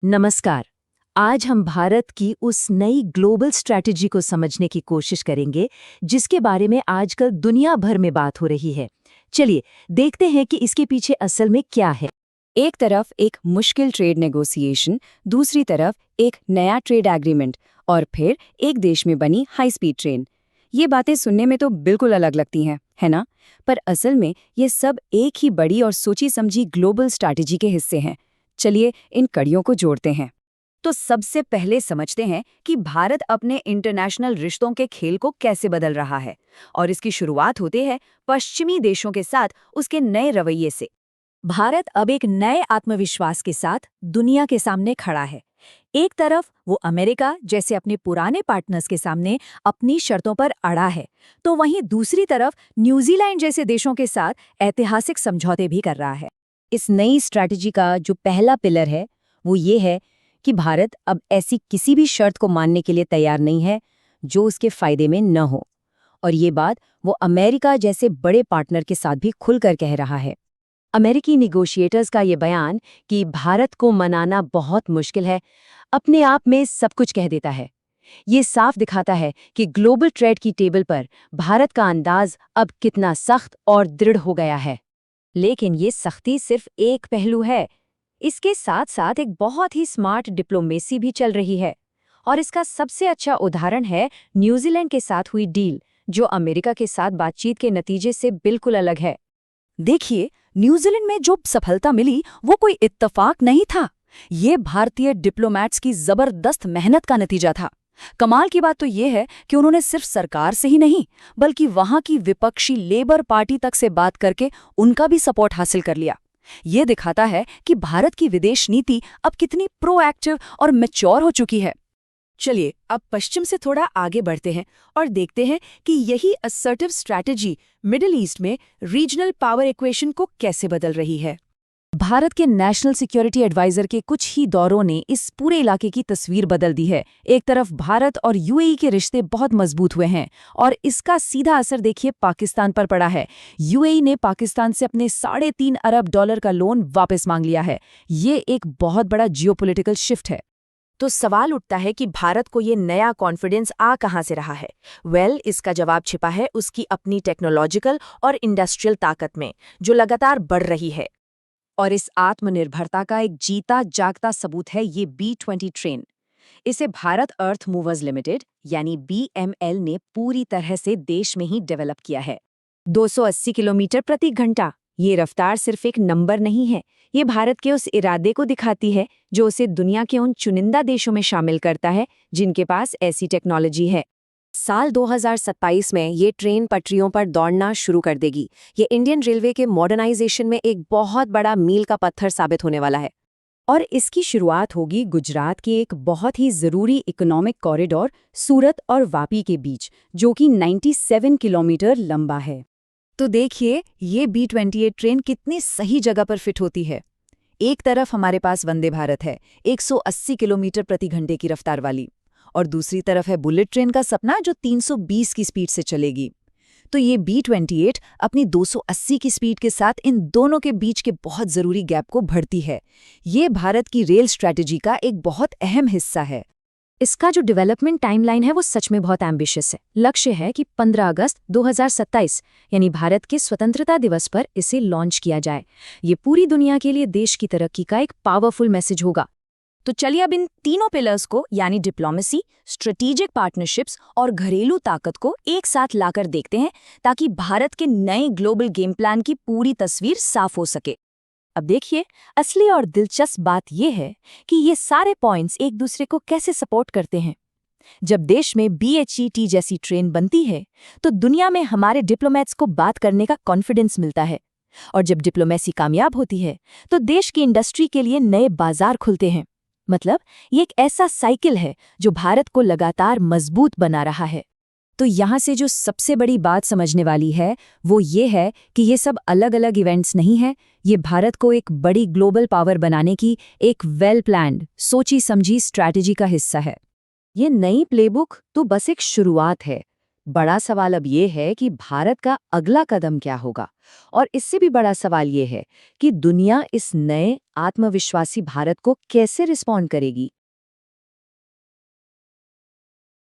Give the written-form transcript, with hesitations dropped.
नमस्कार। आज हम भारत की उस नई ग्लोबल स्ट्रैटेजी को समझने की कोशिश करेंगे जिसके बारे में आजकल दुनिया भर में बात हो रही है। चलिए देखते हैं कि इसके पीछे असल में क्या है। एक तरफ एक मुश्किल ट्रेड नेगोशिएशन, दूसरी तरफ एक नया ट्रेड एग्रीमेंट और फिर एक देश में बनी हाई स्पीड ट्रेन। ये बातें सुनने में तो बिल्कुल अलग लगती हैं, है ना? पर असल में ये सब एक ही बड़ी और सोची समझी ग्लोबल स्ट्रैटेजी के हिस्से हैं। चलिए इन कड़ियों को जोड़ते हैं। तो सबसे पहले समझते हैं कि भारत अपने इंटरनेशनल रिश्तों के खेल को कैसे बदल रहा है। और इसकी शुरुआत होती है पश्चिमी देशों के साथ उसके नए रवैये से। भारत अब एक नए आत्मविश्वास के साथ दुनिया के सामने खड़ा है। एक तरफ वो अमेरिका जैसे अपने पुराने पार्टनर्स के सामने अपनी शर्तों पर अड़ा है, तो वहीं दूसरी तरफ न्यूजीलैंड जैसे देशों के साथ ऐतिहासिक समझौते भी कर रहा है। इस नई स्ट्रैटेजी का जो पहला पिलर है वो ये है कि भारत अब ऐसी किसी भी शर्त को मानने के लिए तैयार नहीं है जो उसके फायदे में न हो। और ये बात वो अमेरिका जैसे बड़े पार्टनर के साथ भी खुलकर कह रहा है। अमेरिकी निगोशिएटर्स का ये बयान कि भारत को मनाना बहुत मुश्किल है, अपने आप में सब कुछ कह देता है। ये साफ दिखाता है कि ग्लोबल ट्रेड की टेबल पर भारत का अंदाज अब कितना सख्त और दृढ़ हो गया है। लेकिन ये सख्ती सिर्फ एक पहलू है। इसके साथ साथ एक बहुत ही स्मार्ट डिप्लोमेसी भी चल रही है। और इसका सबसे अच्छा उदाहरण है न्यूजीलैंड के साथ हुई डील, जो अमेरिका के साथ बातचीत के नतीजे से बिल्कुल अलग है। देखिए, न्यूजीलैंड में जो सफलता मिली वो कोई इत्तेफाक नहीं था। ये भारतीय डिप्लोमैट्स की जबरदस्त मेहनत का नतीजा था। कमाल की बात तो ये है कि उन्होंने सिर्फ सरकार से ही नहीं बल्कि वहां की विपक्षी लेबर पार्टी तक से बात करके उनका भी सपोर्ट हासिल कर लिया। ये दिखाता है कि भारत की विदेश नीति अब कितनी प्रोएक्टिव और मैच्योर हो चुकी है। चलिए अब पश्चिम से थोड़ा आगे बढ़ते हैं और देखते हैं कि यही असर्टिव स्ट्रैटेजी मिडिल ईस्ट में रीजनल पावर इक्वेशन को कैसे बदल रही है। भारत के नेशनल सिक्योरिटी एडवाइजर के कुछ ही दौरों ने इस पूरे इलाके की तस्वीर बदल दी है। एक तरफ भारत और यूएई के रिश्ते बहुत मजबूत हुए हैं और इसका सीधा असर देखिए पाकिस्तान पर पड़ा है। यूएई ने पाकिस्तान से अपने $3.5 अरब का लोन वापस मांग लिया है। ये एक बहुत बड़ा जियोपॉलिटिकल शिफ्ट है। तो सवाल उठता है कि भारत को ये नया कॉन्फिडेंस आ कहाँ से रहा है। इसका जवाब छिपा है उसकी अपनी टेक्नोलॉजिकल और इंडस्ट्रियल ताकत में, जो लगातार बढ़ रही है। और इस आत्मनिर्भरता का एक जीता जागता सबूत है ये B-20 ट्रेन। इसे भारत अर्थ मूवर्स लिमिटेड यानी BML ने पूरी तरह से देश में ही डेवलप किया है। 280 किलोमीटर प्रति घंटा। ये रफ्तार सिर्फ एक नंबर नहीं है, ये भारत के उस इरादे को दिखाती है जो उसे दुनिया के उन चुनिंदा देशों में शामिल करता है जिनके पास ऐसी टेक्नोलॉजी है। साल 2027 में ये ट्रेन पटरियों पर दौड़ना शुरू कर देगी। ये इंडियन रेलवे के मॉडर्नाइजेशन में एक बहुत बड़ा मील का पत्थर साबित होने वाला है। और इसकी शुरुआत होगी गुजरात के एक बहुत ही ज़रूरी इकोनॉमिक कॉरिडोर सूरत और वापी के बीच, जो कि 97 किलोमीटर लंबा है। तो देखिए ये B-28 ट्रेन कितनी सही जगह पर फिट होती है। एक तरफ हमारे पास वंदे भारत है, 180 किलोमीटर प्रति घंटे की रफ्तार वाली, और दूसरी तरफ है बुलेट ट्रेन का सपना जो 320 की स्पीड से चलेगी। तो ये B-28 अपनी 280 की स्पीड के साथ इन दोनों के बीच के बहुत ज़रूरी गैप को भरती है। ये भारत की रेल स्ट्रैटेजी का एक बहुत अहम हिस्सा है। इसका जो डेवलपमेंट टाइमलाइन है वो सच में बहुत एम्बिशियस है। लक्ष्य है कि 15 अगस्त 2027 यानी भारत के स्वतंत्रता दिवस पर इसे लॉन्च किया जाए। ये पूरी दुनिया के लिए देश की तरक्की का एक पावरफुल मैसेज होगा। तो चलिए अब इन तीनों पिलर्स को यानी डिप्लोमेसी, स्ट्रेटेजिक पार्टनरशिप्स और घरेलू ताकत को एक साथ लाकर देखते हैं ताकि भारत के नए ग्लोबल गेम प्लान की पूरी तस्वीर साफ हो सके। अब देखिए, असली और दिलचस्प बात यह है कि ये सारे पॉइंट्स एक दूसरे को कैसे सपोर्ट करते हैं। जब देश में BHET जैसी ट्रेन बनती है तो दुनिया में हमारे डिप्लोमेट्स को बात करने का कॉन्फिडेंस मिलता है, और जब डिप्लोमेसी कामयाब होती है तो देश की इंडस्ट्री के लिए नए बाजार खुलते हैं। मतलब ये एक ऐसा साइकिल है जो भारत को लगातार मजबूत बना रहा है। तो यहाँ से जो सबसे बड़ी बात समझने वाली है वो ये है कि ये सब अलग अलग इवेंट्स नहीं हैं, ये भारत को एक बड़ी ग्लोबल पावर बनाने की एक वेल प्लान्ड, सोची समझी स्ट्रैटेजी का हिस्सा है। ये नई प्लेबुक तो बस एक शुरुआत है। बड़ा सवाल अब ये है कि भारत का अगला कदम क्या होगा, और इससे भी बड़ा सवाल ये है कि दुनिया इस नए आत्मविश्वासी भारत को कैसे रिस्पॉन्ड करेगी।